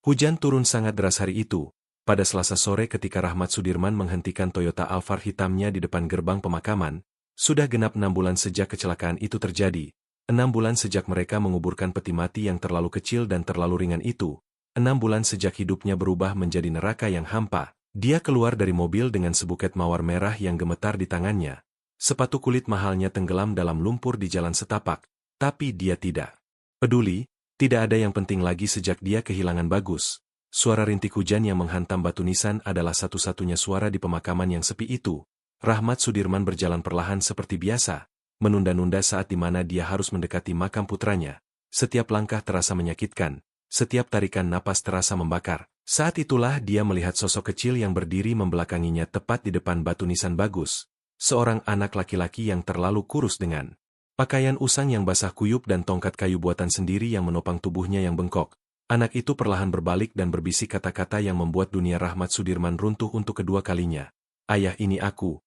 Hujan turun sangat deras hari itu. Pada Selasa sore ketika Rahmat Sudirman menghentikan Toyota Alphard hitamnya di depan gerbang pemakaman, sudah genap 6 bulan sejak kecelakaan itu terjadi. 6 bulan sejak mereka menguburkan peti mati yang terlalu kecil dan terlalu ringan itu. 6 bulan sejak hidupnya berubah menjadi neraka yang hampa. Dia keluar dari mobil dengan sebuket mawar merah yang gemetar di tangannya. Sepatu kulit mahalnya tenggelam dalam lumpur di jalan setapak. Tapi dia tidak peduli, tidak ada yang penting lagi sejak dia kehilangan Bagus. Suara rintik hujan yang menghantam batu nisan adalah satu-satunya suara di pemakaman yang sepi itu. Rahmat Sudirman berjalan perlahan seperti biasa, menunda-nunda saat di mana dia harus mendekati makam putranya. Setiap langkah terasa menyakitkan, setiap tarikan napas terasa membakar. Saat itulah dia melihat sosok kecil yang berdiri membelakanginya tepat di depan batu nisan Bagus. Seorang anak laki-laki yang terlalu kurus dengan pakaian usang yang basah kuyup dan tongkat kayu buatan sendiri yang menopang tubuhnya yang bengkok. Anak itu perlahan berbalik dan berbisik kata-kata yang membuat dunia Rahmat Sudirman runtuh untuk kedua kalinya. Ayah, ini aku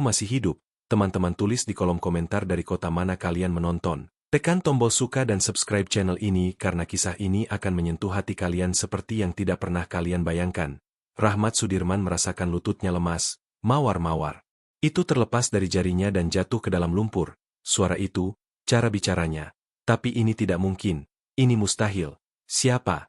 masih hidup. Teman-teman tulis di kolom komentar dari kota mana kalian menonton. Tekan tombol suka dan subscribe channel ini karena kisah ini akan menyentuh hati kalian seperti yang tidak pernah kalian bayangkan. Rahmat Sudirman merasakan lututnya lemas, mawar-mawar. Itu terlepas dari jarinya dan jatuh ke dalam lumpur. Suara itu, cara bicaranya. Tapi ini tidak mungkin, ini mustahil. Siapa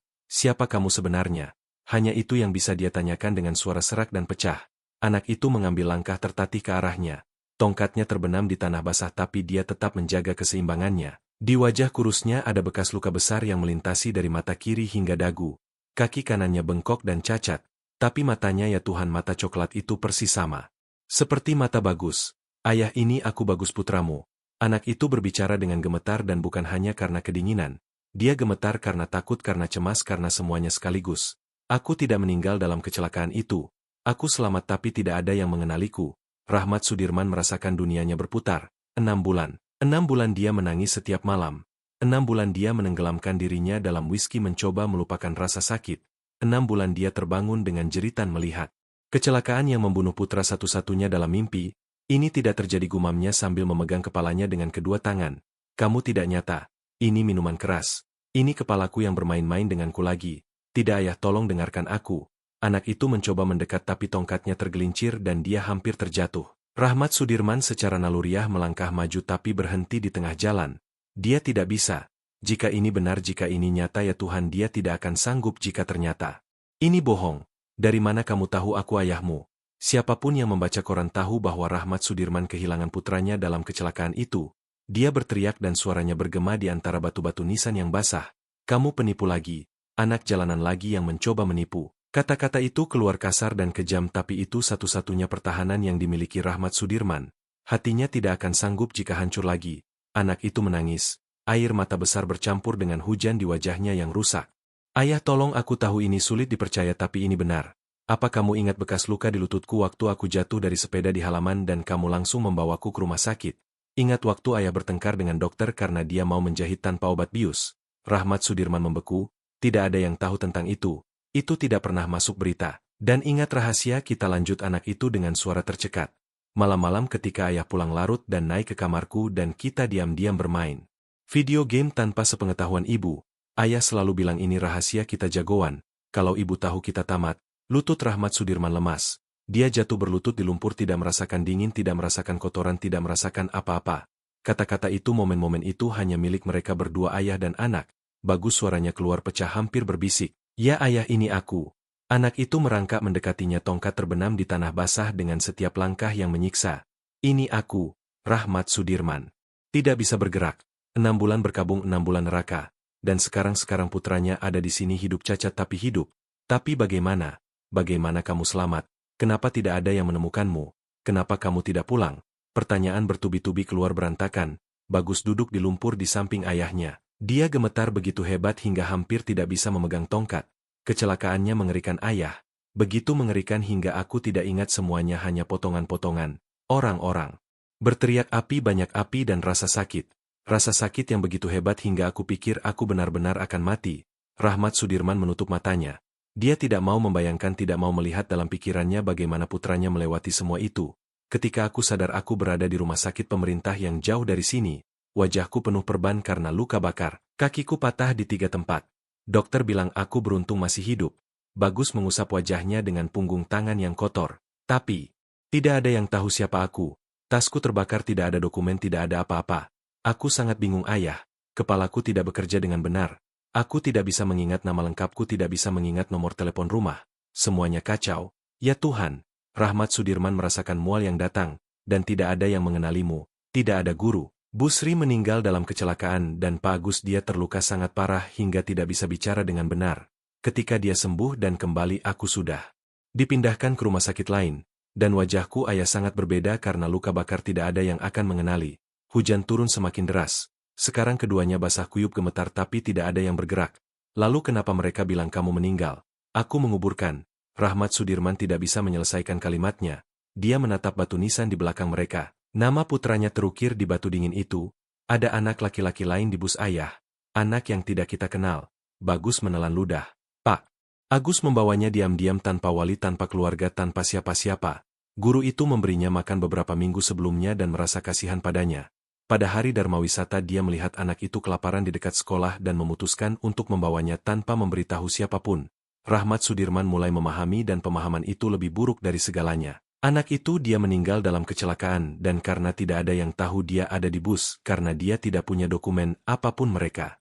kamu sebenarnya? Hanya itu yang bisa dia tanyakan dengan suara serak dan pecah. Anak itu mengambil langkah tertatih ke arahnya. Tongkatnya terbenam di tanah basah tapi dia tetap menjaga keseimbangannya. Di wajah kurusnya ada bekas luka besar yang melintasi dari mata kiri hingga dagu. Kaki kanannya bengkok dan cacat. Tapi matanya, ya Tuhan, mata coklat itu persis sama seperti mata Bagus. Ayah, ini aku, Bagus putramu. Anak itu berbicara dengan gemetar dan bukan hanya karena kedinginan. Dia gemetar karena takut, karena cemas, karena semuanya sekaligus. Aku tidak meninggal dalam kecelakaan itu. Aku selamat tapi tidak ada yang mengenaliku. Rahmat Sudirman merasakan dunianya berputar. 6 bulan. 6 bulan dia menangis setiap malam. 6 bulan dia menenggelamkan dirinya dalam whisky mencoba melupakan rasa sakit. 6 bulan dia terbangun dengan jeritan melihat kecelakaan yang membunuh putra satu-satunya dalam mimpi. Ini tidak terjadi, gumamnya sambil memegang kepalanya dengan kedua tangan. Kamu tidak nyata. Ini minuman keras. Ini kepalaku yang bermain-main denganku lagi. Tidak, ayah, tolong dengarkan aku. Anak itu mencoba mendekat tapi tongkatnya tergelincir dan dia hampir terjatuh. Rahmat Sudirman secara naluriah melangkah maju tapi berhenti di tengah jalan. Dia tidak bisa. Jika ini benar, jika ini nyata, ya Tuhan, dia tidak akan sanggup jika ternyata ini bohong. Dari mana kamu tahu aku ayahmu? Siapapun yang membaca koran tahu bahwa Rahmat Sudirman kehilangan putranya dalam kecelakaan itu. Dia berteriak dan suaranya bergema di antara batu-batu nisan yang basah. Kamu penipu lagi, anak jalanan lagi yang mencoba menipu. Kata-kata itu keluar kasar dan kejam tapi itu satu-satunya pertahanan yang dimiliki Rahmat Sudirman. Hatinya tidak akan sanggup jika hancur lagi. Anak itu menangis. Air mata besar bercampur dengan hujan di wajahnya yang rusak. Ayah, tolong, aku tahu ini sulit dipercaya tapi ini benar. Apa kamu ingat bekas luka di lututku waktu aku jatuh dari sepeda di halaman dan kamu langsung membawaku ke rumah sakit? Ingat waktu ayah bertengkar dengan dokter karena dia mau menjahit tanpa obat bius? Rahmat Sudirman membeku, tidak ada yang tahu tentang itu. Itu tidak pernah masuk berita. Dan ingat rahasia kita, lanjut anak itu dengan suara tercekat. Malam-malam ketika ayah pulang larut dan naik ke kamarku dan kita diam-diam bermain video game tanpa sepengetahuan ibu. Ayah selalu bilang ini rahasia kita jagoan. Kalau ibu tahu kita tamat. Lutut Rahmat Sudirman lemas. Dia jatuh berlutut di lumpur, tidak merasakan dingin, tidak merasakan kotoran, tidak merasakan apa-apa. Kata-kata itu, momen-momen itu hanya milik mereka berdua, ayah dan anak. Bagus, suaranya keluar pecah hampir berbisik. Ya ayah, ini aku. Anak itu merangkak mendekatinya, tongkat terbenam di tanah basah dengan setiap langkah yang menyiksa. Ini aku, Rahmat Sudirman. Tidak bisa bergerak. 6 bulan berkabung, 6 bulan neraka. Dan sekarang putranya ada di sini hidup cacat tapi hidup. Tapi bagaimana? Bagaimana kamu selamat? Kenapa tidak ada yang menemukanmu? Kenapa kamu tidak pulang? Pertanyaan bertubi-tubi keluar berantakan. Bagus duduk di lumpur di samping ayahnya. Dia gemetar begitu hebat hingga hampir tidak bisa memegang tongkat. Kecelakaannya mengerikan, ayah. Begitu mengerikan hingga aku tidak ingat semuanya, hanya potongan-potongan. Orang-orang. Berteriak, api, banyak api dan rasa sakit. Rasa sakit yang begitu hebat hingga aku pikir aku benar-benar akan mati. Rahmat Sudirman menutup matanya. Dia tidak mau membayangkan, tidak mau melihat dalam pikirannya bagaimana putranya melewati semua itu. Ketika aku sadar aku berada di rumah sakit pemerintah yang jauh dari sini. Wajahku penuh perban karena luka bakar. Kakiku patah di 3 tempat. Dokter bilang aku beruntung masih hidup. Bagus mengusap wajahnya dengan punggung tangan yang kotor. Tapi, tidak ada yang tahu siapa aku. Tasku terbakar, tidak ada dokumen, tidak ada apa-apa. Aku sangat bingung ayah. Kepalaku tidak bekerja dengan benar. Aku tidak bisa mengingat nama lengkapku, tidak bisa mengingat nomor telepon rumah. Semuanya kacau. Ya Tuhan, Rahmat Sudirman merasakan mual yang datang, dan tidak ada yang mengenalimu. Tidak ada guru. Bu Sri meninggal dalam kecelakaan dan Pak Agus dia terluka sangat parah hingga tidak bisa bicara dengan benar. Ketika dia sembuh dan kembali aku sudah dipindahkan ke rumah sakit lain, dan wajahku ayah sangat berbeda karena luka bakar, tidak ada yang akan mengenali. Hujan turun semakin deras. Sekarang keduanya basah kuyup gemetar tapi tidak ada yang bergerak. Lalu kenapa mereka bilang kamu meninggal? Aku menguburkan. Rahmat Sudirman tidak bisa menyelesaikan kalimatnya. Dia menatap batu nisan di belakang mereka. Nama putranya terukir di batu dingin itu. Ada anak laki-laki lain di bus ayah. Anak yang tidak kita kenal. Bagus menelan ludah. Pak. Agus membawanya diam-diam tanpa wali, tanpa keluarga, tanpa siapa-siapa. Guru itu memberinya makan beberapa minggu sebelumnya dan merasa kasihan padanya. Pada hari Dharmawisata dia melihat anak itu kelaparan di dekat sekolah dan memutuskan untuk membawanya tanpa memberitahu siapapun. Rahmat Sudirman mulai memahami dan pemahaman itu lebih buruk dari segalanya. Anak itu dia meninggal dalam kecelakaan dan karena tidak ada yang tahu dia ada di bus karena dia tidak punya dokumen apapun mereka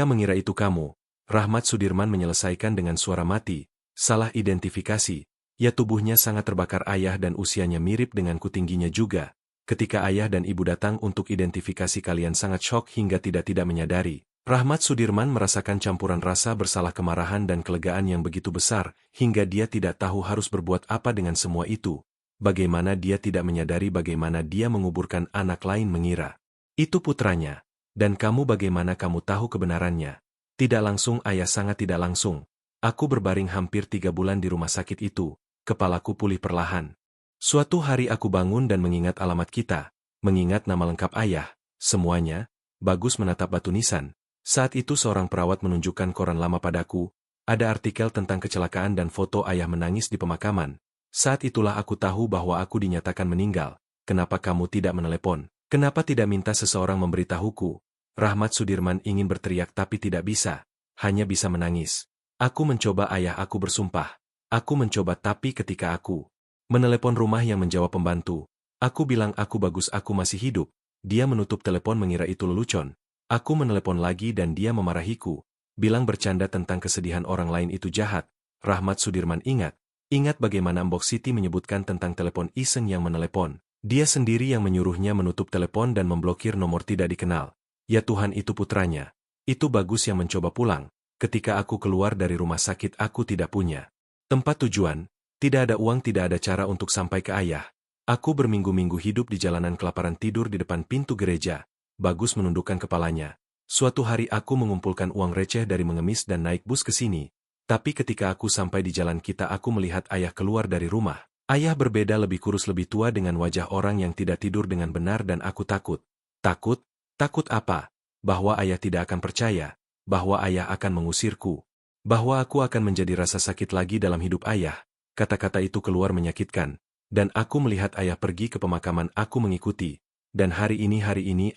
mengira itu kamu. Rahmat Sudirman menyelesaikan dengan suara mati. Salah identifikasi. Ya tubuhnya sangat terbakar ayah dan usianya mirip denganku, tingginya juga. Ketika ayah dan ibu datang untuk identifikasi kalian sangat syok hingga tidak menyadari. Rahmat Sudirman merasakan campuran rasa bersalah, kemarahan dan kelegaan yang begitu besar, hingga dia tidak tahu harus berbuat apa dengan semua itu. Bagaimana dia tidak menyadari bagaimana dia menguburkan anak lain mengira itu putranya. Dan kamu, bagaimana kamu tahu kebenarannya? Tidak langsung ayah, sangat tidak langsung. Aku berbaring hampir 3 bulan di rumah sakit itu, kepalaku pulih perlahan. Suatu hari aku bangun dan mengingat alamat kita, mengingat nama lengkap ayah, semuanya. Bagus menatap batu nisan. Saat itu seorang perawat menunjukkan koran lama padaku, ada artikel tentang kecelakaan dan foto ayah menangis di pemakaman. Saat itulah aku tahu bahwa aku dinyatakan meninggal. Kenapa kamu tidak menelepon? Kenapa tidak minta seseorang memberitahuku? Rahmat Sudirman ingin berteriak tapi tidak bisa, hanya bisa menangis. Aku mencoba ayah, aku bersumpah. Aku mencoba, tapi ketika aku menelepon rumah yang menjawab pembantu, aku bilang aku bagus, aku masih hidup. Dia menutup telepon mengira itu lelucon. Aku menelepon lagi dan dia memarahiku, bilang bercanda tentang kesedihan orang lain itu jahat. Rahmat Sudirman ingat bagaimana Mbok Siti menyebutkan tentang telepon iseng yang menelepon. Dia sendiri yang menyuruhnya menutup telepon dan memblokir nomor tidak dikenal. Ya Tuhan, itu putranya. Itu Bagus yang mencoba pulang. Ketika aku keluar dari rumah sakit aku tidak punya tempat tujuan, tidak ada uang, tidak ada cara untuk sampai ke ayah. Aku berminggu-minggu hidup di jalanan, kelaparan, tidur di depan pintu gereja. Bagus menundukkan kepalanya. Suatu hari aku mengumpulkan uang receh dari mengemis dan naik bus ke sini. Tapi ketika aku sampai di jalan kita aku melihat ayah keluar dari rumah. Ayah berbeda, lebih kurus, lebih tua, dengan wajah orang yang tidak tidur dengan benar, dan aku takut. Takut? Takut apa? Bahwa ayah tidak akan percaya. Bahwa ayah akan mengusirku. Bahwa aku akan menjadi rasa sakit lagi dalam hidup ayah. Kata-kata itu keluar menyakitkan. Dan aku melihat ayah pergi ke pemakaman, aku mengikuti. Dan hari ini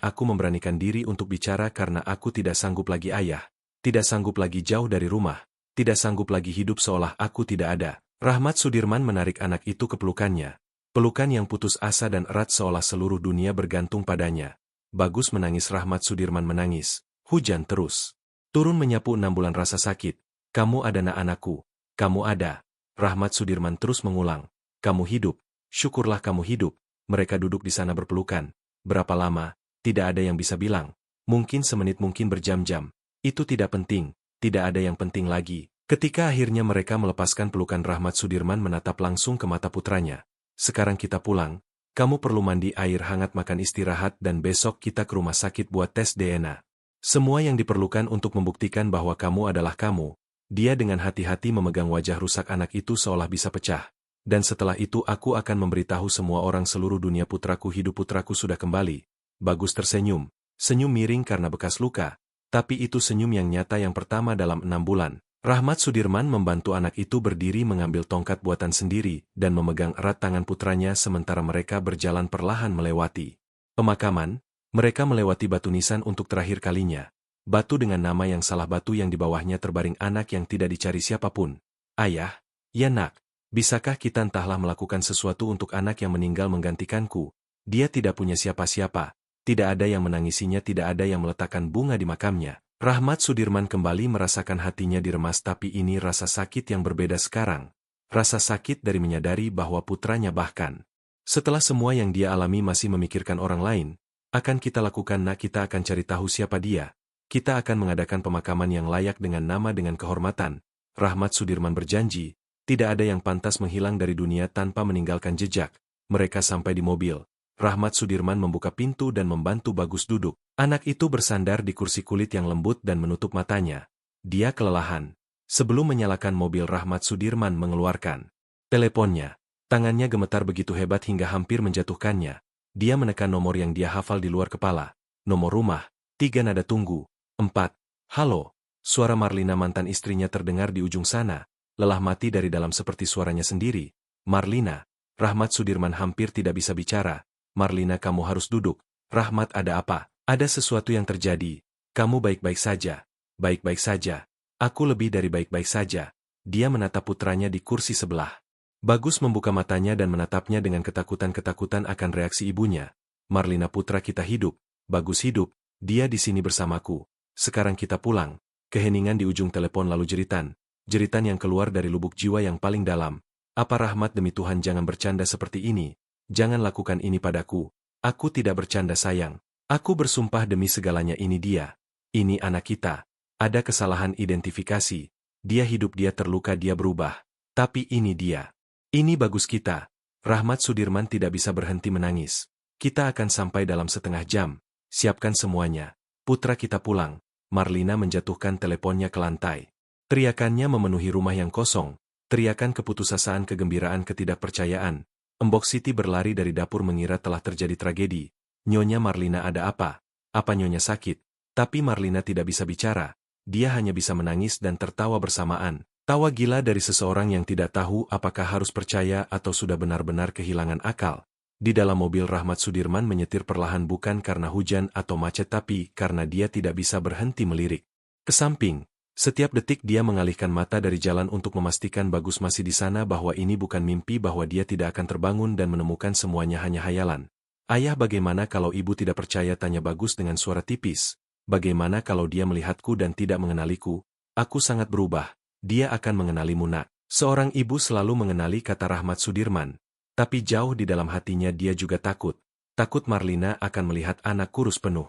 aku memberanikan diri untuk bicara karena aku tidak sanggup lagi ayah. Tidak sanggup lagi jauh dari rumah. Tidak sanggup lagi hidup seolah aku tidak ada. Rahmat Sudirman menarik anak itu ke pelukannya. Pelukan yang putus asa dan erat seolah seluruh dunia bergantung padanya. Bagus menangis, Rahmat Sudirman menangis. Hujan terus turun menyapu 6 bulan rasa sakit. Kamu ada, nak, anakku. Kamu ada. Rahmat Sudirman terus mengulang. Kamu hidup. Syukurlah kamu hidup. Mereka duduk di sana berpelukan. Berapa lama? Tidak ada yang bisa bilang. Mungkin semenit, mungkin berjam-jam. Itu tidak penting. Tidak ada yang penting lagi. Ketika akhirnya mereka melepaskan pelukan, Rahmat Sudirman menatap langsung ke mata putranya. Sekarang kita pulang. Kamu perlu mandi air hangat, makan, istirahat, dan besok kita ke rumah sakit buat tes DNA. Semua yang diperlukan untuk membuktikan bahwa kamu adalah kamu. Dia dengan hati-hati memegang wajah rusak anak itu seolah bisa pecah. Dan setelah itu aku akan memberitahu semua orang seluruh dunia putraku hidup, putraku sudah kembali. Bagus tersenyum. Senyum miring karena bekas luka. Tapi itu senyum yang nyata yang pertama dalam 6 bulan. Rahmat Sudirman membantu anak itu berdiri, mengambil tongkat buatan sendiri, dan memegang erat tangan putranya sementara mereka berjalan perlahan melewati pemakaman. Mereka melewati batu nisan untuk terakhir kalinya. Batu dengan nama yang salah, batu yang di bawahnya terbaring anak yang tidak dicari siapapun. Ayah, ya nak, bisakah kita entahlah melakukan sesuatu untuk anak yang meninggal menggantikanku? Dia tidak punya siapa-siapa, tidak ada yang menangisinya, tidak ada yang meletakkan bunga di makamnya. Rahmat Sudirman kembali merasakan hatinya diremas, tapi ini rasa sakit yang berbeda sekarang. Rasa sakit dari menyadari bahwa putranya bahkan setelah semua yang dia alami masih memikirkan orang lain. Akan kita lakukan nak, kita akan cari tahu siapa dia. Kita akan mengadakan pemakaman yang layak dengan nama dengan kehormatan. Rahmat Sudirman berjanji, tidak ada yang pantas menghilang dari dunia tanpa meninggalkan jejak. Mereka sampai di mobil. Rahmat Sudirman membuka pintu dan membantu Bagus duduk. Anak itu bersandar di kursi kulit yang lembut dan menutup matanya. Dia kelelahan. Sebelum menyalakan mobil, Rahmat Sudirman mengeluarkan teleponnya. Tangannya gemetar begitu hebat hingga hampir menjatuhkannya. Dia menekan nomor yang dia hafal di luar kepala. Nomor rumah, 3 nada tunggu, 4. Halo, suara Marlina mantan istrinya terdengar di ujung sana. Lelah mati dari dalam seperti suaranya sendiri. Marlina, Rahmat Sudirman hampir tidak bisa bicara. Marlina, kamu harus duduk. Rahmat, ada apa? Ada sesuatu yang terjadi. Kamu baik-baik saja. Baik-baik saja. Aku lebih dari baik-baik saja. Dia menatap putranya di kursi sebelah. Bagus membuka matanya dan menatapnya dengan ketakutan-ketakutan akan reaksi ibunya. Marlina, putra kita hidup. Bagus hidup. Dia di sini bersamaku. Sekarang kita pulang. Keheningan di ujung telepon lalu jeritan. Jeritan yang keluar dari lubuk jiwa yang paling dalam. Apa Rahmat, demi Tuhan jangan bercanda seperti ini. Jangan lakukan ini padaku. Aku tidak bercanda sayang. Aku bersumpah demi segalanya, ini dia. Ini anak kita. Ada kesalahan identifikasi. Dia hidup, dia terluka, dia berubah. Tapi ini dia. Ini Bagus kita. Rahmat Sudirman tidak bisa berhenti menangis. Kita akan sampai dalam setengah jam. Siapkan semuanya. Putra kita pulang. Marlina menjatuhkan teleponnya ke lantai. Teriakannya memenuhi rumah yang kosong. Teriakan keputusasaan, kegembiraan, ketidakpercayaan. Embok Siti berlari dari dapur mengira telah terjadi tragedi. Nyonya Marlina, ada apa? Apa Nyonya sakit? Tapi Marlina tidak bisa bicara. Dia hanya bisa menangis dan tertawa bersamaan. Tawa gila dari seseorang yang tidak tahu apakah harus percaya atau sudah benar-benar kehilangan akal. Di dalam mobil, Rahmat Sudirman menyetir perlahan, bukan karena hujan atau macet, tapi karena dia tidak bisa berhenti melirik ke samping. Setiap detik dia mengalihkan mata dari jalan untuk memastikan Bagus masih di sana, bahwa ini bukan mimpi, bahwa dia tidak akan terbangun dan menemukan semuanya hanya hayalan. Ayah, bagaimana kalau ibu tidak percaya? Tanya Bagus dengan suara tipis. Bagaimana kalau dia melihatku dan tidak mengenaliku? Aku sangat berubah. Dia akan mengenalimu nak. Seorang ibu selalu mengenali, kata Rahmat Sudirman. Tapi jauh di dalam hatinya dia juga takut. Takut Marlina akan melihat anak kurus penuh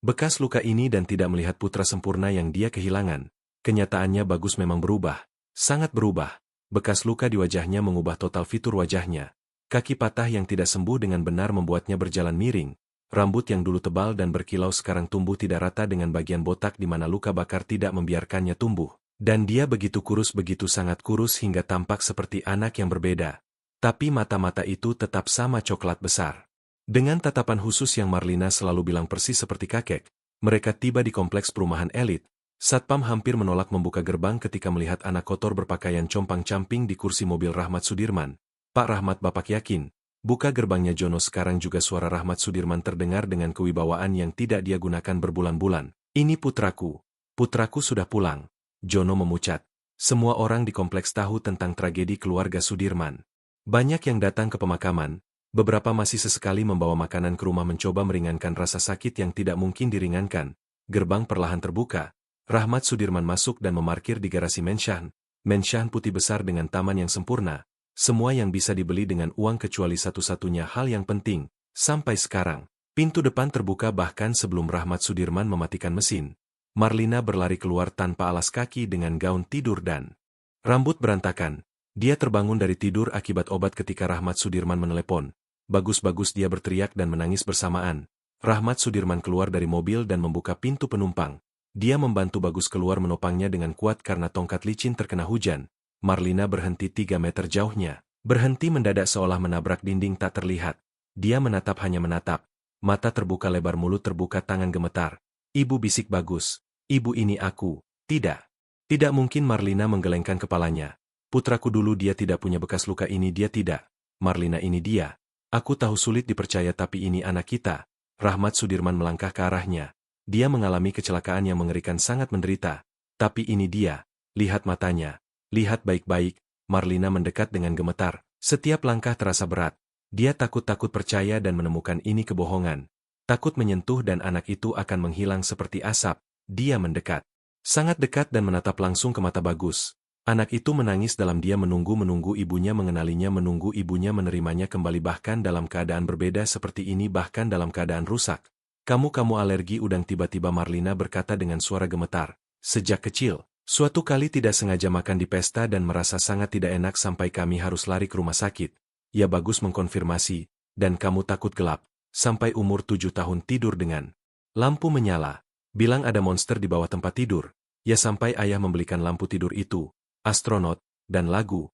bekas luka ini dan tidak melihat putra sempurna yang dia kehilangan. Kenyataannya Bagus memang berubah. Sangat berubah. Bekas luka di wajahnya mengubah total fitur wajahnya. Kaki patah yang tidak sembuh dengan benar membuatnya berjalan miring. Rambut yang dulu tebal dan berkilau sekarang tumbuh tidak rata dengan bagian botak di mana luka bakar tidak membiarkannya tumbuh. Dan dia begitu kurus, begitu sangat kurus hingga tampak seperti anak yang berbeda. Tapi mata-mata itu tetap sama coklat besar. Dengan tatapan khusus yang Marlina selalu bilang persis seperti kakek, mereka tiba di kompleks perumahan elit. Satpam hampir menolak membuka gerbang ketika melihat anak kotor berpakaian compang-camping di kursi mobil Rahmat Sudirman. Pak Rahmat, Bapak yakin? Buka gerbangnya Jono. Sekarang juga suara Rahmat Sudirman terdengar dengan kewibawaan yang tidak dia gunakan berbulan-bulan. Ini putraku. Putraku sudah pulang. Jono memucat. Semua orang di kompleks tahu tentang tragedi keluarga Sudirman. Banyak yang datang ke pemakaman. Beberapa masih sesekali membawa makanan ke rumah mencoba meringankan rasa sakit yang tidak mungkin diringankan. Gerbang perlahan terbuka. Rahmat Sudirman masuk dan memarkir di garasi Menshan. Menshan putih besar dengan taman yang sempurna. Semua yang bisa dibeli dengan uang kecuali satu-satunya hal yang penting. Sampai sekarang, pintu depan terbuka bahkan sebelum Rahmat Sudirman mematikan mesin. Marlina berlari keluar tanpa alas kaki dengan gaun tidur dan rambut berantakan. Dia terbangun dari tidur akibat obat ketika Rahmat Sudirman menelepon. Bagus-Bagus, dia berteriak dan menangis bersamaan. Rahmat Sudirman keluar dari mobil dan membuka pintu penumpang. Dia membantu Bagus keluar, menopangnya dengan kuat karena tongkat licin terkena hujan. Marlina berhenti 3 meter jauhnya. Berhenti mendadak seolah menabrak dinding tak terlihat. Dia menatap, hanya menatap. Mata terbuka lebar, mulut terbuka, tangan gemetar. Ibu, bisik Bagus. Ibu, ini aku. Tidak. Tidak mungkin. Marlina menggelengkan kepalanya. Putraku dulu, dia tidak punya bekas luka ini, dia tidak. Marlina, ini dia. Aku tahu sulit dipercaya tapi ini anak kita. Rahmat Sudirman melangkah ke arahnya. Dia mengalami kecelakaan yang mengerikan, sangat menderita. Tapi ini dia, lihat matanya. Lihat baik-baik, Marlina mendekat dengan gemetar. Setiap langkah terasa berat. Dia takut-takut percaya dan menemukan ini kebohongan. Takut menyentuh dan anak itu akan menghilang seperti asap. Dia mendekat. Sangat dekat dan menatap langsung ke mata Bagus. Anak itu menangis dalam dia menunggu ibunya mengenalinya, menunggu ibunya menerimanya kembali, bahkan dalam keadaan berbeda seperti ini, bahkan dalam keadaan rusak. Kamu alergi udang, tiba-tiba Marlina berkata dengan suara gemetar. Sejak kecil, suatu kali tidak sengaja makan di pesta dan merasa sangat tidak enak sampai kami harus lari ke rumah sakit. Ya, Bagus mengkonfirmasi, dan kamu takut gelap, sampai umur 7 tahun tidur dengan lampu menyala. Bilang ada monster di bawah tempat tidur. Ya, sampai ayah membelikan lampu tidur itu. Astronot, dan lagu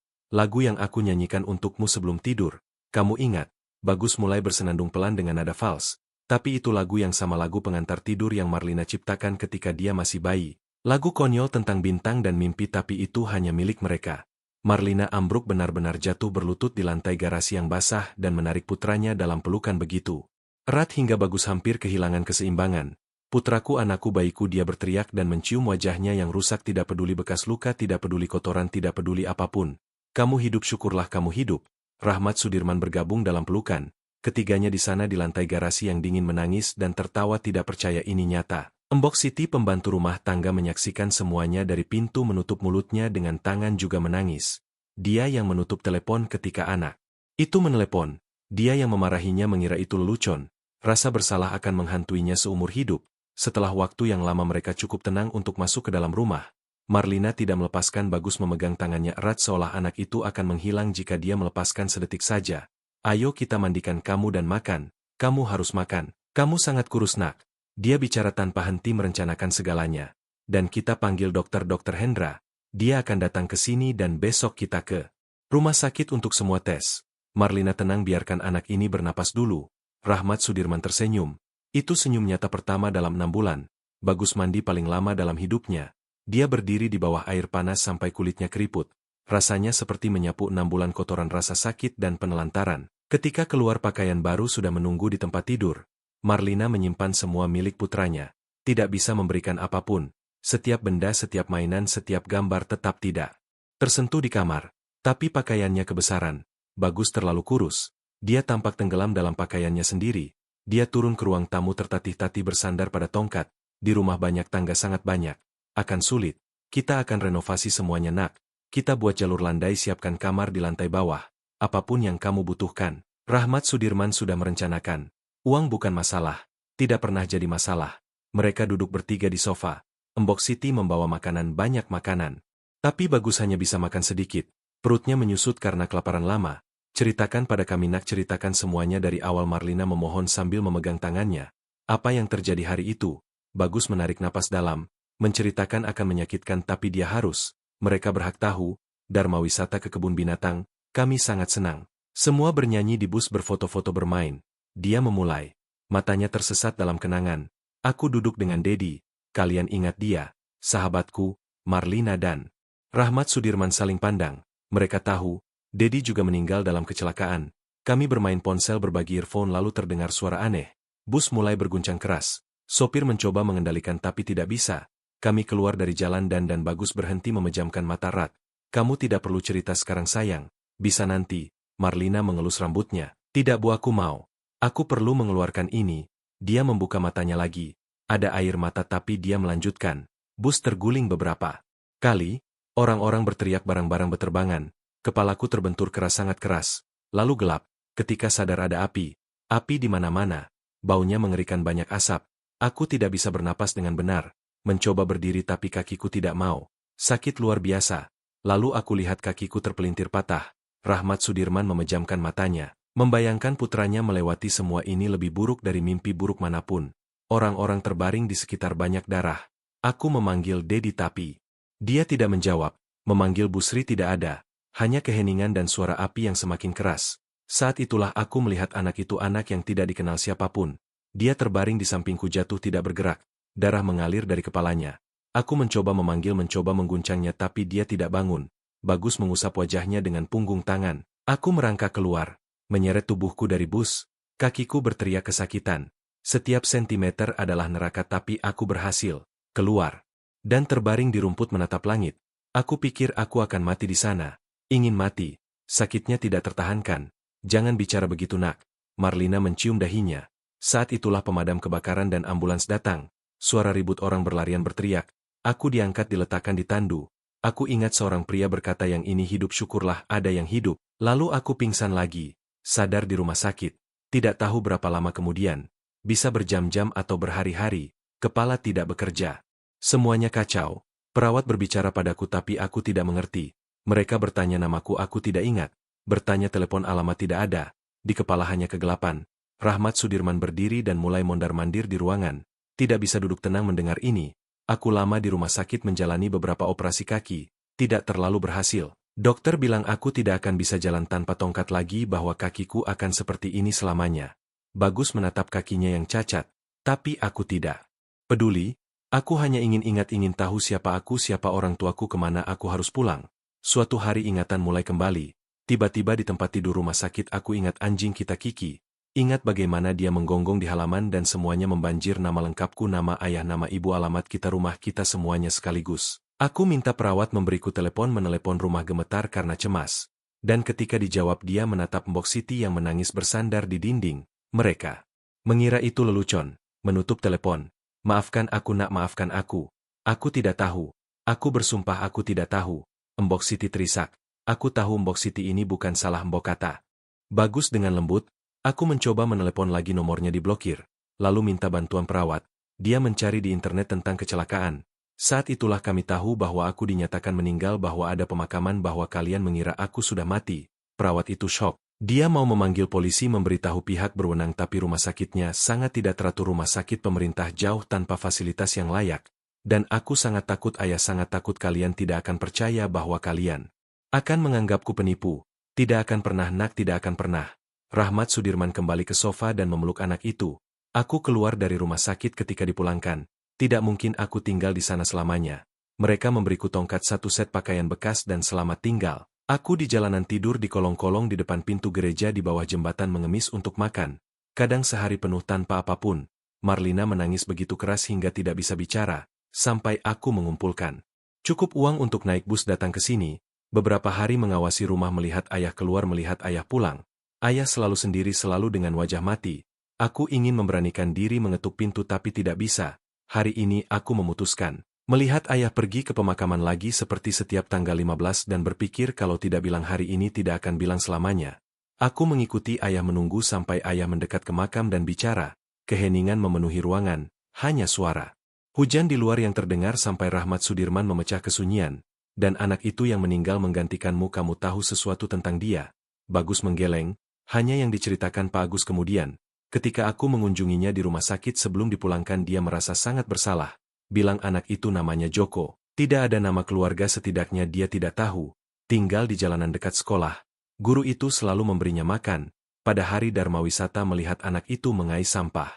yang aku nyanyikan untukmu sebelum tidur. Kamu ingat? Bagus mulai bersenandung pelan dengan nada fals. Tapi itu lagu yang sama, lagu pengantar tidur yang Marlina ciptakan ketika dia masih bayi. Lagu konyol tentang bintang dan mimpi, tapi itu hanya milik mereka. Marlina ambruk, benar-benar jatuh berlutut di lantai garasi yang basah dan menarik putranya dalam pelukan begitu erat hingga Bagus hampir kehilangan keseimbangan. Putraku, anakku, bayiku, dia berteriak dan mencium wajahnya yang rusak, tidak peduli bekas luka, tidak peduli kotoran, tidak peduli apapun. Kamu hidup, syukurlah kamu hidup. Rahmat Sudirman bergabung dalam pelukan. Ketiganya di sana di lantai garasi yang dingin menangis dan tertawa tidak percaya ini nyata. Mbok Siti, pembantu rumah tangga, menyaksikan semuanya dari pintu, menutup mulutnya dengan tangan juga menangis. Dia yang menutup telepon ketika anak itu menelepon. Dia yang memarahinya, mengira itu lelucon. Rasa bersalah akan menghantuinya seumur hidup. Setelah waktu yang lama mereka cukup tenang untuk masuk ke dalam rumah. Marlina tidak melepaskan Bagus, memegang tangannya erat seolah anak itu akan menghilang jika dia melepaskan sedetik saja. Ayo kita mandikan kamu dan makan. Kamu harus makan. Kamu sangat kurus, nak. Dia bicara tanpa henti, merencanakan segalanya. Dan kita panggil Dr. Hendra. Dia akan datang ke sini dan besok kita ke rumah sakit untuk semua tes. Marlina, tenang, biarkan anak ini bernapas dulu. Rahmat Sudirman tersenyum. Itu senyum nyata pertama dalam 6 bulan. Bagus mandi paling lama dalam hidupnya. Dia berdiri di bawah air panas sampai kulitnya keriput. Rasanya seperti menyapu 6 bulan kotoran, rasa sakit dan penelantaran. Ketika keluar, pakaian baru sudah menunggu di tempat tidur. Marlina menyimpan semua milik putranya. Tidak bisa memberikan apapun. Setiap benda, setiap mainan, setiap gambar tetap tidak tersentuh di kamar. Tapi pakaiannya kebesaran. Bagus terlalu kurus. Dia tampak tenggelam dalam pakaiannya sendiri. Dia turun ke ruang tamu tertatih-tatih bersandar pada tongkat. Di rumah banyak tangga, sangat banyak. Akan sulit. Kita akan renovasi semuanya, nak. Kita buat jalur landai, siapkan kamar di lantai bawah. Apapun yang kamu butuhkan. Rahmat Sudirman sudah merencanakan. Uang bukan masalah. Tidak pernah jadi masalah. Mereka duduk bertiga di sofa. Mbok Siti membawa makanan, banyak makanan. Tapi Bagus hanya bisa makan sedikit. Perutnya menyusut karena kelaparan lama. Ceritakan pada kami, nak, ceritakan semuanya dari awal. Marlina memohon sambil memegang tangannya. Apa yang terjadi hari itu? Bagus menarik napas dalam. Menceritakan akan menyakitkan, tapi dia harus. Mereka berhak tahu. Dharma wisata ke kebun binatang. Kami sangat senang. Semua bernyanyi di bus, berfoto-foto, bermain. Dia memulai. Matanya tersesat dalam kenangan. Aku duduk dengan Dedi. Kalian ingat dia? Sahabatku, Marlina dan Rahmat Sudirman saling pandang. Mereka tahu. Dedi juga meninggal dalam kecelakaan. Kami bermain ponsel, berbagi earphone, lalu terdengar suara aneh. Bus mulai berguncang keras. Sopir mencoba mengendalikan tapi tidak bisa. Kami keluar dari jalan dan Bagus berhenti, memejamkan mata erat. Kamu tidak perlu cerita sekarang, sayang. Bisa nanti. Marlina mengelus rambutnya. Tidak, Bu, aku mau. Aku perlu mengeluarkan ini. Dia membuka matanya lagi. Ada air mata tapi dia melanjutkan. Bus terguling beberapa kali. Orang-orang berteriak, barang-barang berterbangan. Kepalaku terbentur keras, sangat keras. Lalu gelap. Ketika sadar ada api. Api di mana-mana. Baunya mengerikan, banyak asap. Aku tidak bisa bernapas dengan benar. Mencoba berdiri tapi kakiku tidak mau. Sakit luar biasa. Lalu aku lihat kakiku terpelintir patah. Rahmat Sudirman memejamkan matanya. Membayangkan putranya melewati semua ini lebih buruk dari mimpi buruk manapun. Orang-orang terbaring di sekitar, banyak darah. Aku memanggil Dedi tapi dia tidak menjawab. Memanggil Busri tidak ada. Hanya keheningan dan suara api yang semakin keras. Saat itulah aku melihat anak itu, anak yang tidak dikenal siapapun. Dia terbaring di sampingku, jatuh tidak bergerak. Darah mengalir dari kepalanya. Aku mencoba memanggil, mencoba mengguncangnya tapi dia tidak bangun. Bagus mengusap wajahnya dengan punggung tangan. Aku merangkak keluar. Menyeret tubuhku dari bus. Kakiku berteriak kesakitan. Setiap sentimeter adalah neraka tapi aku berhasil keluar. Dan terbaring di rumput menatap langit. Aku pikir aku akan mati di sana. Ingin mati. Sakitnya tidak tertahankan. Jangan bicara begitu nak. Marlina mencium dahinya. Saat itulah pemadam kebakaran dan ambulans datang. Suara ribut orang berlarian berteriak. Aku diangkat diletakkan di tandu. Aku ingat seorang pria berkata yang ini hidup syukurlah ada yang hidup. Lalu aku pingsan lagi. Sadar di rumah sakit. Tidak tahu berapa lama kemudian. Bisa berjam-jam atau berhari-hari. Kepala tidak bekerja. Semuanya kacau. Perawat berbicara padaku tapi aku tidak mengerti. Mereka bertanya namaku aku tidak ingat. Bertanya telepon alamat tidak ada. Di kepala hanya kegelapan. Rahmat Sudirman berdiri dan mulai mondar-mandir di ruangan. Tidak bisa duduk tenang mendengar ini. Aku lama di rumah sakit menjalani beberapa operasi kaki. Tidak terlalu berhasil. Dokter bilang aku tidak akan bisa jalan tanpa tongkat lagi bahwa kakiku akan seperti ini selamanya. Bagus menatap kakinya yang cacat. Tapi aku tidak peduli. Aku hanya ingin tahu siapa aku, siapa orang tuaku, kemana aku harus pulang. Suatu hari ingatan mulai kembali. Tiba-tiba di tempat tidur rumah sakit aku ingat anjing kita Kiki. Ingat bagaimana dia menggonggong di halaman dan semuanya membanjir nama lengkapku, nama ayah, nama ibu, alamat kita, rumah kita, semuanya sekaligus. Aku minta perawat memberiku telepon, menelepon rumah gemetar karena cemas. Dan ketika dijawab dia menatap Mbok Siti yang menangis bersandar di dinding. Mereka mengira itu lelucon. Menutup telepon. Maafkan aku nak, maafkan aku. Aku tidak tahu. Aku bersumpah aku tidak tahu. Mbok Siti terisak. Aku tahu Mbok Siti ini bukan salah Mbok, kata Bagus dengan lembut. Aku mencoba menelepon lagi, nomornya diblokir. Lalu minta bantuan perawat. Dia mencari di internet tentang kecelakaan. Saat itulah kami tahu bahwa aku dinyatakan meninggal, bahwa ada pemakaman, bahwa kalian mengira aku sudah mati. Perawat itu syok. Dia mau memanggil polisi memberitahu pihak berwenang tapi rumah sakitnya sangat tidak teratur, rumah sakit pemerintah jauh tanpa fasilitas yang layak. Dan aku sangat takut, ayah sangat takut kalian tidak akan percaya bahwa kalian akan menganggapku penipu. Tidak akan pernah nak, tidak akan pernah. Rahmat Sudirman kembali ke sofa dan memeluk anak itu. Aku keluar dari rumah sakit ketika dipulangkan. Tidak mungkin aku tinggal di sana selamanya. Mereka memberiku tongkat, satu set pakaian bekas dan selamat tinggal. Aku di jalanan tidur di kolong-kolong di depan pintu gereja, di bawah jembatan mengemis untuk makan. Kadang sehari penuh tanpa apapun. Marlina menangis begitu keras hingga tidak bisa bicara. Sampai aku mengumpulkan cukup uang untuk naik bus datang ke sini. Beberapa hari mengawasi rumah, melihat ayah keluar, melihat ayah pulang. Ayah selalu sendiri, selalu dengan wajah mati. Aku ingin memberanikan diri mengetuk pintu tapi tidak bisa. Hari ini aku memutuskan melihat ayah pergi ke pemakaman lagi seperti setiap tanggal 15 dan berpikir kalau tidak bilang hari ini tidak akan bilang selamanya. Aku mengikuti ayah menunggu sampai ayah mendekat ke makam dan bicara. Keheningan memenuhi ruangan, hanya suara hujan di luar yang terdengar sampai Rahmat Sudirman memecah kesunyian. Dan anak itu yang meninggal menggantikanmu, kamu tahu sesuatu tentang dia? Bagus menggeleng. Hanya yang diceritakan Pak Agus kemudian. Ketika aku mengunjunginya di rumah sakit sebelum dipulangkan, dia merasa sangat bersalah. Bilang anak itu namanya Joko. Tidak ada nama keluarga, setidaknya dia tidak tahu. Tinggal di jalanan dekat sekolah. Guru itu selalu memberinya makan. Pada hari Dharma Wisata melihat anak itu mengais sampah.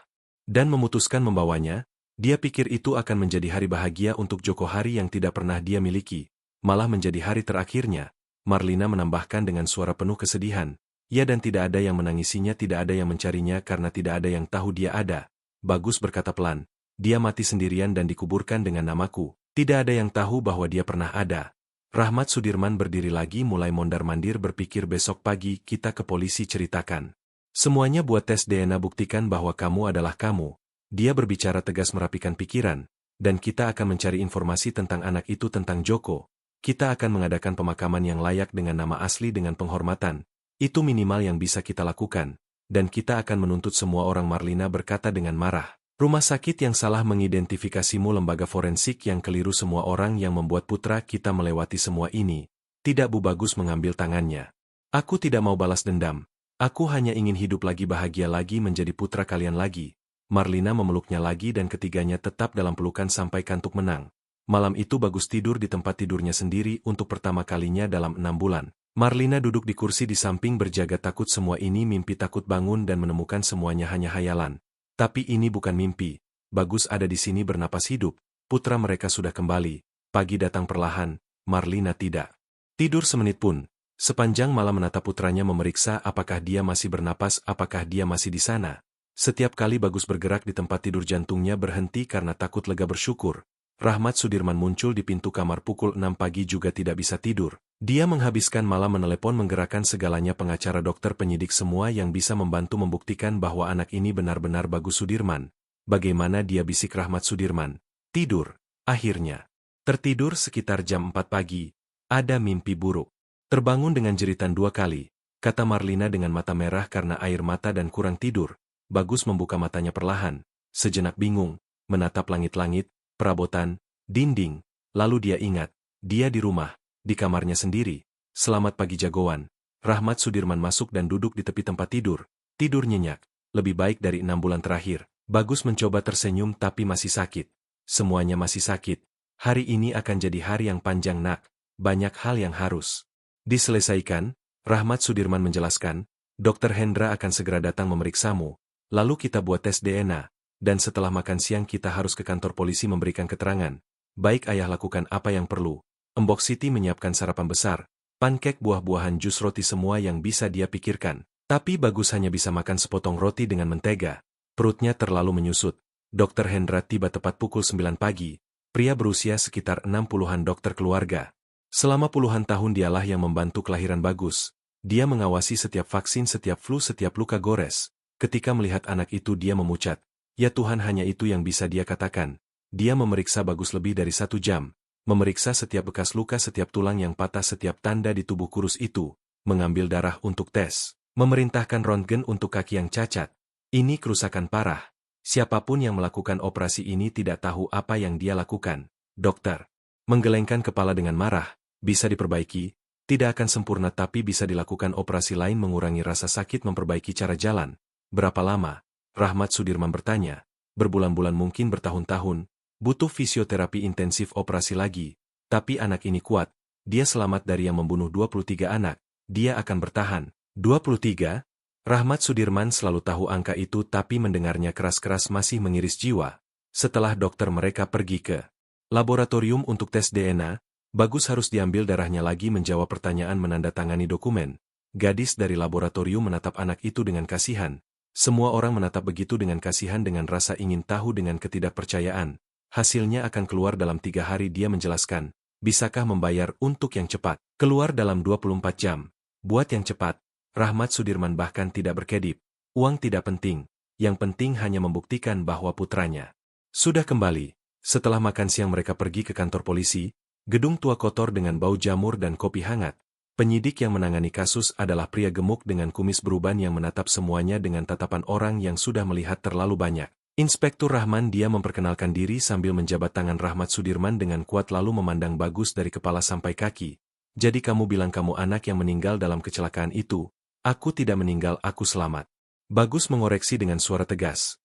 Dan memutuskan membawanya. Dia pikir itu akan menjadi hari bahagia untuk Joko, hari yang tidak pernah dia miliki. Malah menjadi hari terakhirnya. Marlina menambahkan dengan suara penuh kesedihan. Ya, dan tidak ada yang menangisinya, tidak ada yang mencarinya karena tidak ada yang tahu dia ada. Bagus berkata pelan. Dia mati sendirian dan dikuburkan dengan namaku. Tidak ada yang tahu bahwa dia pernah ada. Rahmat Sudirman berdiri lagi, mulai mondar-mandir, berpikir besok pagi kita ke polisi ceritakan. Semuanya, buat tes DNA, buktikan bahwa kamu adalah kamu. Dia berbicara tegas, merapikan pikiran. Dan kita akan mencari informasi tentang anak itu, tentang Joko. Kita akan mengadakan pemakaman yang layak dengan nama asli, dengan penghormatan. Itu minimal yang bisa kita lakukan. Dan kita akan menuntut semua orang, Marlina berkata dengan marah. Rumah sakit yang salah mengidentifikasimu, lembaga forensik yang keliru, semua orang yang membuat putra kita melewati semua ini. Tidak, Bu. Bagus mengambil tangannya. Aku tidak mau balas dendam. Aku hanya ingin hidup lagi, bahagia lagi, menjadi putra kalian lagi. Marlina memeluknya lagi dan ketiganya tetap dalam pelukan sampai kantuk menang. Malam itu Bagus tidur di tempat tidurnya sendiri untuk pertama kalinya dalam 6 bulan. Marlina duduk di kursi di samping berjaga, takut semua ini mimpi, takut bangun dan menemukan semuanya hanya hayalan. Tapi ini bukan mimpi. Bagus ada di sini bernapas hidup. Putra mereka sudah kembali. Pagi datang perlahan. Marlina tidak tidur semenit pun. Sepanjang malam menatap putranya, memeriksa apakah dia masih bernapas, apakah dia masih di sana. Setiap kali Bagus bergerak di tempat tidur jantungnya berhenti karena takut. Lega bersyukur, Rahmat Sudirman muncul di pintu kamar pukul 6 pagi juga tidak bisa tidur. Dia menghabiskan malam menelepon menggerakkan segalanya pengacara dokter penyidik semua yang bisa membantu membuktikan bahwa anak ini benar-benar Bagus Sudirman. Bagaimana dia bisik Rahmat Sudirman. Tidur. Akhirnya. Tertidur sekitar jam 4 pagi. Ada mimpi buruk. Terbangun dengan jeritan 2 kali, kata Marlina dengan mata merah karena air mata dan kurang tidur. Bagus membuka matanya perlahan, sejenak bingung, menatap langit-langit, perabotan, dinding, lalu dia ingat, dia di rumah, di kamarnya sendiri. Selamat pagi jagoan. Rahmat Sudirman masuk dan duduk di tepi tempat tidur. Tidur nyenyak, lebih baik dari 6 bulan terakhir. Bagus mencoba tersenyum tapi masih sakit. Semuanya masih sakit. Hari ini akan jadi hari yang panjang nak, banyak hal yang harus diselesaikan. Rahmat Sudirman menjelaskan, Dokter Hendra akan segera datang memeriksamu, lalu kita buat tes DNA, dan setelah makan siang kita harus ke kantor polisi memberikan keterangan. Baik ayah, lakukan apa yang perlu. Embok Siti menyiapkan sarapan besar, pankek, buah-buahan, jus, roti, semua yang bisa dia pikirkan. Tapi Bagus hanya bisa makan sepotong roti dengan mentega. Perutnya terlalu menyusut. Dokter Hendra tiba tepat pukul 9 pagi, pria berusia sekitar 60-an, dokter keluarga. Selama puluhan tahun dialah yang membantu kelahiran Bagus. Dia mengawasi setiap vaksin, setiap flu, setiap luka gores. Ketika melihat anak itu dia memucat. Ya Tuhan, hanya itu yang bisa dia katakan. Dia memeriksa Bagus lebih dari 1 jam. Memeriksa setiap bekas luka, setiap tulang yang patah, setiap tanda di tubuh kurus itu. Mengambil darah untuk tes. Memerintahkan röntgen untuk kaki yang cacat. Ini kerusakan parah. Siapapun yang melakukan operasi ini tidak tahu apa yang dia lakukan. Dokter menggelengkan kepala dengan marah. Bisa diperbaiki, tidak akan sempurna tapi bisa dilakukan operasi lain, mengurangi rasa sakit, memperbaiki cara jalan. Berapa lama? Rahmat Sudirman bertanya. Berbulan-bulan, mungkin bertahun-tahun. Butuh fisioterapi intensif, operasi lagi. Tapi anak ini kuat. Dia selamat dari yang membunuh 23 anak. Dia akan bertahan. 23? Rahmat Sudirman selalu tahu angka itu tapi mendengarnya keras-keras masih mengiris jiwa. Setelah dokter mereka pergi ke laboratorium untuk tes DNA, Bagus harus diambil darahnya lagi, menjawab pertanyaan, menandatangani dokumen. Gadis dari laboratorium menatap anak itu dengan kasihan. Semua orang menatap begitu dengan kasihan, dengan rasa ingin tahu, dengan ketidakpercayaan. Hasilnya akan keluar dalam 3 hari, dia menjelaskan. Bisakah membayar untuk yang cepat? Keluar dalam 24 jam. Buat yang cepat. Rahmat Sudirman bahkan tidak berkedip. Uang tidak penting. Yang penting hanya membuktikan bahwa putranya sudah kembali. Setelah makan siang mereka pergi ke kantor polisi. Gedung tua kotor dengan bau jamur dan kopi hangat. Penyidik yang menangani kasus adalah pria gemuk dengan kumis beruban yang menatap semuanya dengan tatapan orang yang sudah melihat terlalu banyak. Inspektur Rahman, dia memperkenalkan diri sambil menjabat tangan Rahmat Sudirman dengan kuat lalu memandang Bagus dari kepala sampai kaki. Jadi kamu bilang kamu anak yang meninggal dalam kecelakaan itu? Aku tidak meninggal, aku selamat. Bagus mengoreksi dengan suara tegas.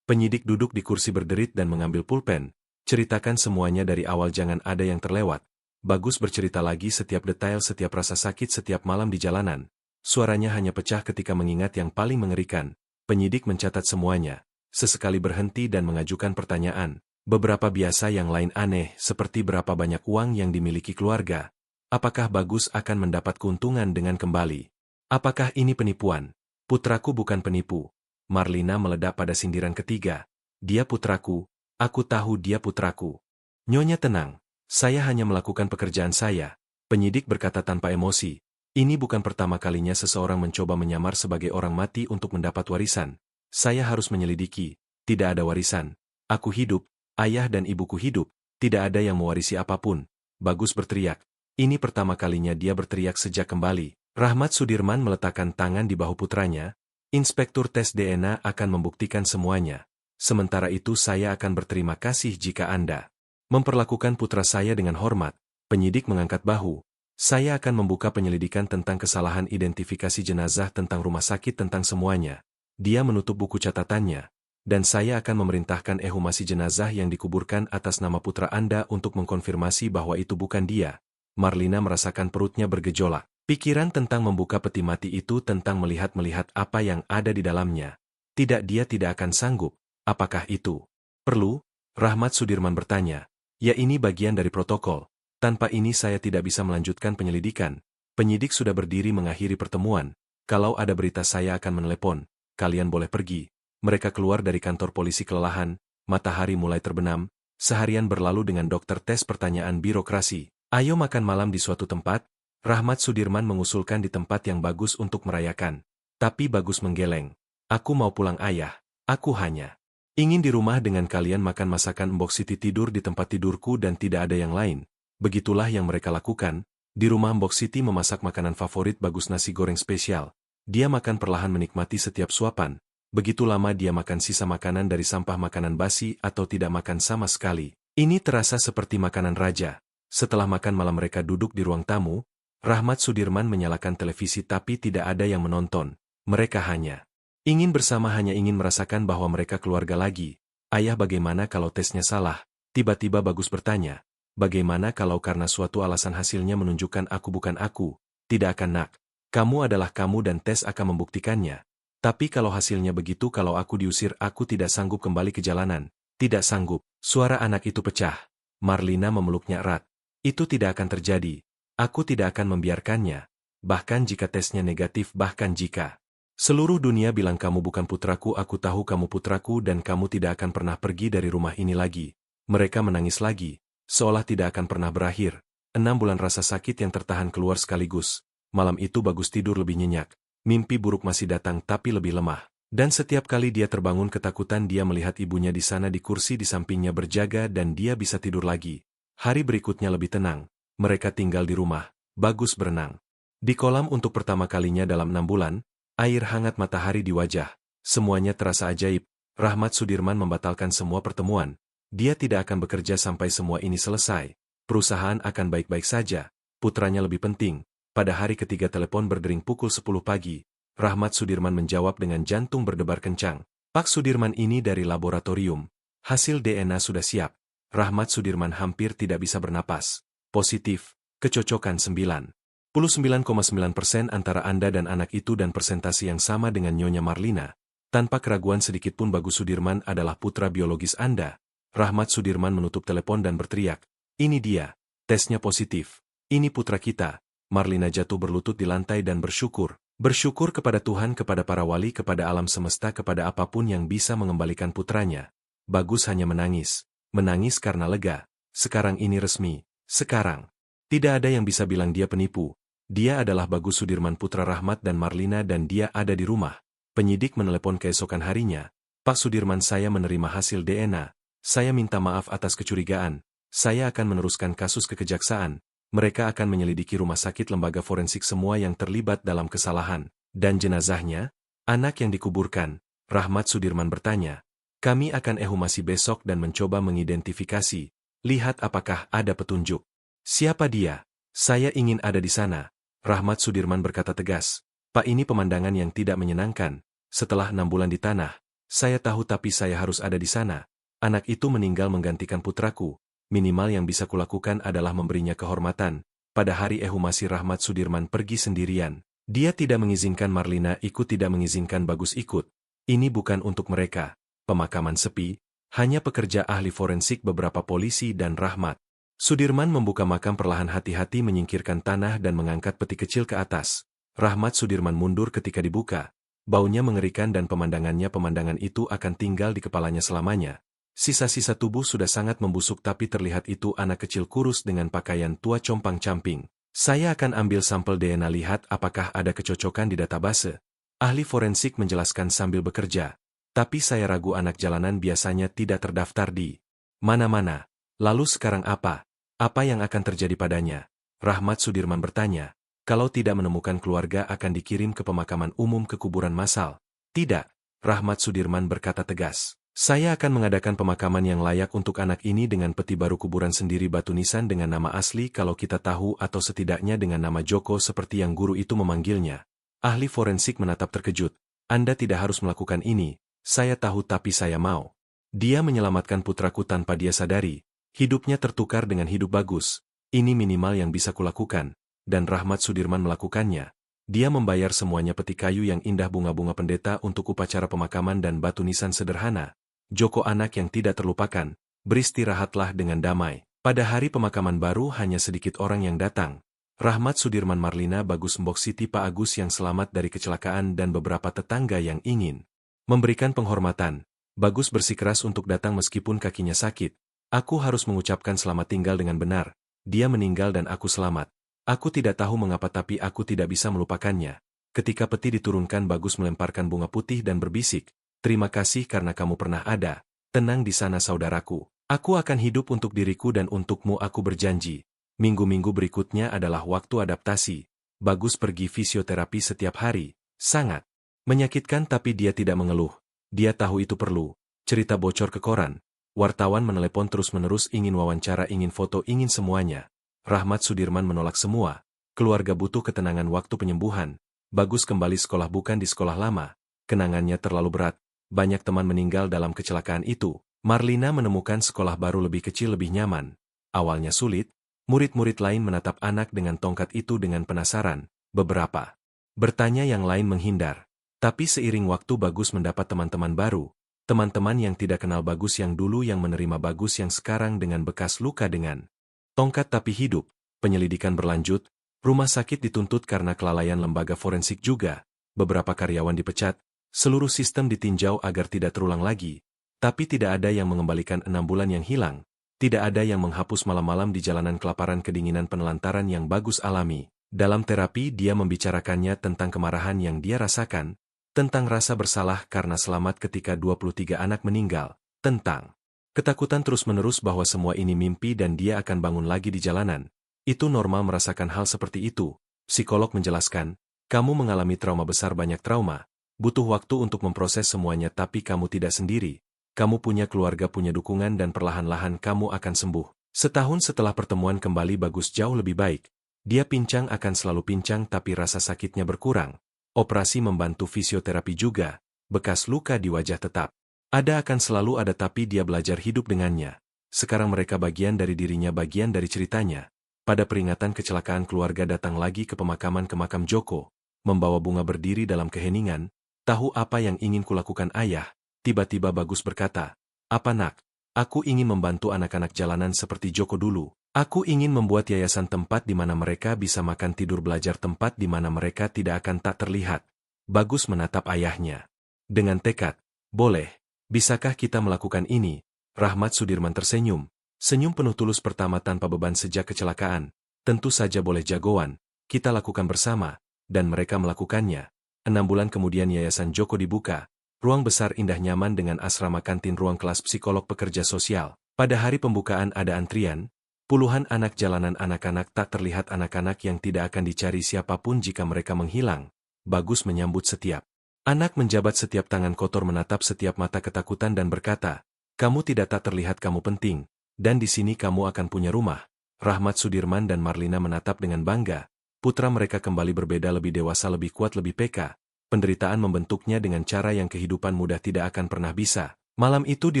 Penyidik duduk di kursi berderit dan mengambil pulpen. Ceritakan semuanya dari awal, jangan ada yang terlewat. Bagus bercerita lagi setiap detail, setiap rasa sakit, setiap malam di jalanan. Suaranya hanya pecah ketika mengingat yang paling mengerikan. Penyidik mencatat semuanya. Sesekali berhenti dan mengajukan pertanyaan. Beberapa biasa, yang lain aneh, seperti berapa banyak uang yang dimiliki keluarga. Apakah Bagus akan mendapat keuntungan dengan kembali? Apakah ini penipuan? Putraku bukan penipu. Marlina meledak pada sindiran ketiga. Dia putraku. Aku tahu dia putraku. Nyonya tenang, saya hanya melakukan pekerjaan saya. Penyidik berkata tanpa emosi. Ini bukan pertama kalinya seseorang mencoba menyamar sebagai orang mati untuk mendapat warisan. Saya harus menyelidiki. Tidak ada warisan. Aku hidup, ayah dan ibuku hidup. Tidak ada yang mewarisi apapun. Bagus berteriak. Ini pertama kalinya dia berteriak sejak kembali. Rahmat Sudirman meletakkan tangan di bahu putranya. Inspektur tes DNA akan membuktikan semuanya. Sementara itu saya akan berterima kasih jika Anda memperlakukan putra saya dengan hormat. Penyidik mengangkat bahu. Saya akan membuka penyelidikan tentang kesalahan identifikasi jenazah, tentang rumah sakit, tentang semuanya. Dia menutup buku catatannya. Dan saya akan memerintahkan ehumasi jenazah yang dikuburkan atas nama putra Anda untuk mengkonfirmasi bahwa itu bukan dia. Marlina merasakan perutnya bergejolak. Pikiran tentang membuka peti mati itu, tentang melihat apa yang ada di dalamnya. Tidak, dia tidak akan sanggup. Apakah itu perlu? Rahmat Sudirman bertanya. Ya, ini bagian dari protokol. Tanpa ini saya tidak bisa melanjutkan penyelidikan. Penyidik sudah berdiri mengakhiri pertemuan. Kalau ada berita saya akan menelepon. Kalian boleh pergi. mereka keluar dari kantor polisi kelelahan, matahari mulai terbenam, seharian berlalu dengan dokter tes pertanyaan birokrasi. Ayo makan malam di suatu tempat, Rahmat Sudirman mengusulkan di tempat yang bagus untuk merayakan. Tapi Bagus menggeleng. Aku mau pulang ayah, aku hanya ingin di rumah dengan kalian makan masakan Mbok Siti tidur di tempat tidurku dan tidak ada yang lain. Begitulah yang mereka lakukan. Di rumah Mbok Siti memasak makanan favorit Bagus, nasi goreng spesial. Dia makan perlahan menikmati setiap suapan. Begitu lama dia makan sisa makanan dari sampah makanan basi atau tidak makan sama sekali. Ini terasa seperti makanan raja. Setelah makan malam mereka duduk di ruang tamu, Rahmat Sudirman menyalakan televisi tapi tidak ada yang menonton. Mereka hanya ingin bersama, hanya ingin merasakan bahwa mereka keluarga lagi. Ayah, bagaimana kalau tesnya salah? Tiba-tiba Bagus bertanya. Bagaimana kalau karena suatu alasan hasilnya menunjukkan aku bukan aku? Tidak akan, nak. Kamu adalah kamu dan tes akan membuktikannya. Tapi kalau hasilnya begitu, kalau aku diusir, aku tidak sanggup kembali ke jalanan. Tidak sanggup. Suara anak itu pecah. Marlina memeluknya erat. Itu tidak akan terjadi. Aku tidak akan membiarkannya. Bahkan jika tesnya negatif, bahkan jika seluruh dunia bilang kamu bukan putraku, aku tahu kamu putraku dan kamu tidak akan pernah pergi dari rumah ini lagi. Mereka menangis lagi, seolah tidak akan pernah berakhir. 6 bulan rasa sakit yang tertahan keluar sekaligus. Malam itu Bagus tidur lebih nyenyak. Mimpi buruk masih datang tapi lebih lemah. Dan setiap kali dia terbangun ketakutan, dia melihat ibunya di sana di kursi di sampingnya berjaga dan dia bisa tidur lagi. Hari berikutnya lebih tenang. Mereka tinggal di rumah. Bagus berenang di kolam untuk pertama kalinya dalam 6 bulan. Air hangat, matahari di wajah. Semuanya terasa ajaib. Rahmat Sudirman membatalkan semua pertemuan. Dia tidak akan bekerja sampai semua ini selesai. Perusahaan akan baik-baik saja. Putranya lebih penting. Pada hari ketiga telepon berdering pukul 10 pagi. Rahmat Sudirman menjawab dengan jantung berdebar kencang. Pak Sudirman, ini dari laboratorium. Hasil DNA sudah siap. Rahmat Sudirman hampir tidak bisa bernapas. Positif. Kecocokan 99,9% antara Anda dan anak itu dan persentase yang sama dengan Nyonya Marlina. Tanpa keraguan sedikit pun Bagus Sudirman adalah putra biologis Anda. Rahmat Sudirman menutup telepon dan berteriak. Ini dia. Tesnya positif. Ini putra kita. Marlina jatuh berlutut di lantai dan bersyukur. Bersyukur kepada Tuhan, kepada para wali, kepada alam semesta, kepada apapun yang bisa mengembalikan putranya. Bagus hanya menangis. Menangis karena lega. Sekarang ini resmi. Sekarang. Tidak ada yang bisa bilang dia penipu. Dia adalah Bagus Sudirman, putra Rahmat dan Marlina, dan dia ada di rumah. Penyidik menelepon keesokan harinya. Pak Sudirman, saya menerima hasil DNA. Saya minta maaf atas kecurigaan. Saya akan meneruskan kasus ke kejaksaan. Mereka akan menyelidiki rumah sakit, lembaga forensik, semua yang terlibat dalam kesalahan. Dan jenazahnya? Anak yang dikuburkan. Rahmat Sudirman bertanya. Kami akan ehumasi besok dan mencoba mengidentifikasi. Lihat apakah ada petunjuk. Siapa dia? Saya ingin ada di sana. Rahmat Sudirman berkata tegas. Pak, ini pemandangan yang tidak menyenangkan. Setelah 6 bulan di tanah, saya tahu, tapi saya harus ada di sana. Anak itu meninggal menggantikan putraku. Minimal yang bisa kulakukan adalah memberinya kehormatan. Pada hari ehumasi Rahmat Sudirman pergi sendirian. Dia tidak mengizinkan Marlina ikut, tidak mengizinkan Bagus ikut. Ini bukan untuk mereka. Pemakaman sepi, hanya pekerja ahli forensik, beberapa polisi dan Rahmat. Sudirman membuka makam perlahan, hati-hati menyingkirkan tanah dan mengangkat peti kecil ke atas. Rahmat Sudirman mundur ketika dibuka. Baunya mengerikan dan pemandangan itu akan tinggal di kepalanya selamanya. Sisa-sisa tubuh sudah sangat membusuk, tapi terlihat itu anak kecil kurus dengan pakaian tua compang-camping. Saya akan ambil sampel DNA, lihat apakah ada kecocokan di database. Ahli forensik menjelaskan sambil bekerja. Tapi saya ragu, anak jalanan biasanya tidak terdaftar di mana-mana. Lalu sekarang apa? Apa yang akan terjadi padanya? Rahmat Sudirman bertanya. Kalau tidak menemukan keluarga akan dikirim ke pemakaman umum, ke kuburan massal. Tidak, Rahmat Sudirman berkata tegas. Saya akan mengadakan pemakaman yang layak untuk anak ini dengan peti baru, kuburan sendiri, batu nisan dengan nama asli kalau kita tahu, atau setidaknya dengan nama Joko seperti yang guru itu memanggilnya. Ahli forensik menatap terkejut. Anda tidak harus melakukan ini. Saya tahu, tapi saya mau. Dia menyelamatkan putraku tanpa dia sadari. Hidupnya tertukar dengan hidup Bagus. Ini minimal yang bisa kulakukan. Dan Rahmat Sudirman melakukannya. Dia membayar semuanya, peti kayu yang indah, bunga-bunga pendeta untuk upacara pemakaman, dan batu nisan sederhana. Joko, anak yang tidak terlupakan, beristirahatlah dengan damai. Pada hari pemakaman baru hanya sedikit orang yang datang. Rahmat Sudirman, Marlina, Bagus, Mbok Siti, Pak Agus yang selamat dari kecelakaan, dan beberapa tetangga yang ingin Memberikan penghormatan. Bagus bersikeras untuk datang meskipun kakinya sakit. Aku harus mengucapkan selamat tinggal dengan benar. Dia meninggal dan aku selamat. Aku tidak tahu mengapa tapi aku tidak bisa melupakannya. Ketika peti diturunkan Bagus melemparkan bunga putih dan berbisik, "Terima kasih karena kamu pernah ada. Tenang di sana saudaraku. Aku akan hidup untuk diriku dan untukmu aku berjanji." Minggu-minggu berikutnya adalah waktu adaptasi. Bagus pergi fisioterapi setiap hari. Sangat menyakitkan tapi dia tidak mengeluh. Dia tahu itu perlu. Cerita bocor ke koran. Wartawan menelepon terus-menerus ingin wawancara, ingin foto, ingin semuanya. Rahmat Sudirman menolak semua. Keluarga butuh ketenangan waktu penyembuhan. Bagus kembali sekolah bukan di sekolah lama. Kenangannya terlalu berat. Banyak teman meninggal dalam kecelakaan itu. Marlina menemukan sekolah baru lebih kecil lebih nyaman. Awalnya sulit. Murid-murid lain menatap anak dengan tongkat itu dengan penasaran. Beberapa bertanya, yang lain menghindar. Tapi seiring waktu Bagus mendapat teman-teman baru. Teman-teman yang tidak kenal Bagus, yang dulu yang menerima Bagus, yang sekarang dengan bekas luka dengan tongkat tapi hidup. Penyelidikan berlanjut. Rumah sakit dituntut karena kelalaian lembaga forensik juga. Beberapa karyawan dipecat. Seluruh sistem ditinjau agar tidak terulang lagi. Tapi tidak ada yang mengembalikan 6 bulan yang hilang. Tidak ada yang menghapus malam-malam di jalanan kelaparan, kedinginan, penelantaran yang Bagus alami. Dalam terapi dia membicarakannya tentang kemarahan yang dia rasakan. Tentang rasa bersalah karena selamat ketika 23 anak meninggal. Tentang ketakutan terus-menerus bahwa semua ini mimpi dan dia akan bangun lagi di jalanan. Itu normal merasakan hal seperti itu. Psikolog menjelaskan, kamu mengalami trauma besar, banyak trauma. Butuh waktu untuk memproses semuanya tapi kamu tidak sendiri. Kamu punya keluarga, punya dukungan dan perlahan-lahan kamu akan sembuh. Setahun setelah pertemuan kembali Bagus jauh lebih baik. Dia pincang, akan selalu pincang tapi rasa sakitnya berkurang. Operasi membantu fisioterapi juga. Bekas luka di wajah tetap ada, akan selalu ada tapi dia belajar hidup dengannya. Sekarang mereka bagian dari dirinya, bagian dari ceritanya. Pada peringatan kecelakaan keluarga datang lagi ke pemakaman, ke makam Joko. Membawa bunga, berdiri dalam keheningan. Tahu apa yang ingin kulakukan ayah? Tiba-tiba Bagus berkata, apa nak? Aku ingin membantu anak-anak jalanan seperti Joko dulu. Aku ingin membuat yayasan, tempat di mana mereka bisa makan, tidur, belajar, tempat di mana mereka tidak akan tak terlihat. Bagus menatap ayahnya dengan tekad. Boleh. Bisakah kita melakukan ini? Rahmat Sudirman tersenyum. Senyum penuh tulus, pertama tanpa beban sejak kecelakaan. Tentu saja boleh jagoan. Kita lakukan bersama. Dan mereka melakukannya. 6 bulan kemudian yayasan Joko dibuka. Ruang besar indah nyaman dengan asrama, kantin, ruang kelas psikolog, pekerja sosial. Pada hari pembukaan ada antrian. Puluhan anak jalanan, anak-anak tak terlihat, anak-anak yang tidak akan dicari siapapun jika mereka menghilang. Bagus menyambut setiap anak, menjabat setiap tangan kotor, menatap setiap mata ketakutan dan berkata, kamu tidak tak terlihat, kamu penting. Dan di sini kamu akan punya rumah. Rahmat Sudirman dan Marlina menatap dengan bangga. Putra mereka kembali berbeda, lebih dewasa, lebih kuat, lebih peka. Penderitaan membentuknya dengan cara yang kehidupan mudah tidak akan pernah bisa. Malam itu di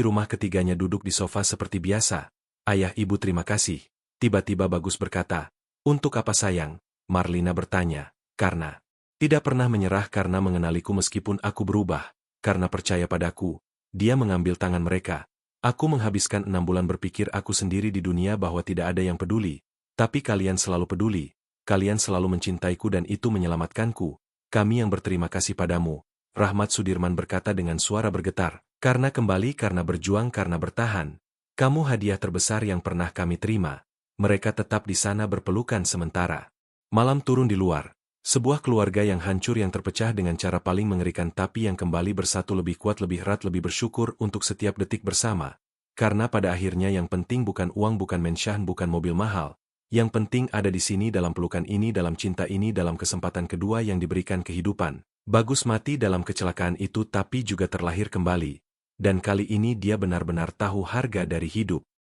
rumah ketiganya duduk di sofa seperti biasa. Ayah, ibu, terima kasih. Tiba-tiba Bagus berkata, untuk apa sayang? Marlina bertanya. Karena tidak pernah menyerah, karena mengenaliku meskipun aku berubah. Karena percaya padaku. Dia mengambil tangan mereka. Aku menghabiskan 6 bulan berpikir aku sendiri di dunia, bahwa tidak ada yang peduli. Tapi kalian selalu peduli. Kalian selalu mencintaiku dan itu menyelamatkanku. Kami yang berterima kasih padamu. Rahmat Sudirman berkata dengan suara bergetar. Karena kembali, karena berjuang, karena bertahan. Kamu hadiah terbesar yang pernah kami terima. Mereka tetap di sana berpelukan sementara. Malam turun di luar. Sebuah keluarga yang hancur, yang terpecah dengan cara paling mengerikan, tapi yang kembali bersatu, lebih kuat, lebih erat, lebih bersyukur untuk setiap detik bersama. Karena pada akhirnya yang penting bukan uang, bukan mensyahan, bukan mobil mahal. Yang penting ada di sini, dalam pelukan ini, dalam cinta ini, dalam kesempatan kedua yang diberikan kehidupan. Bagus mati dalam kecelakaan itu tapi juga terlahir kembali. Dan kali ini dia benar-benar tahu harga dari hidup.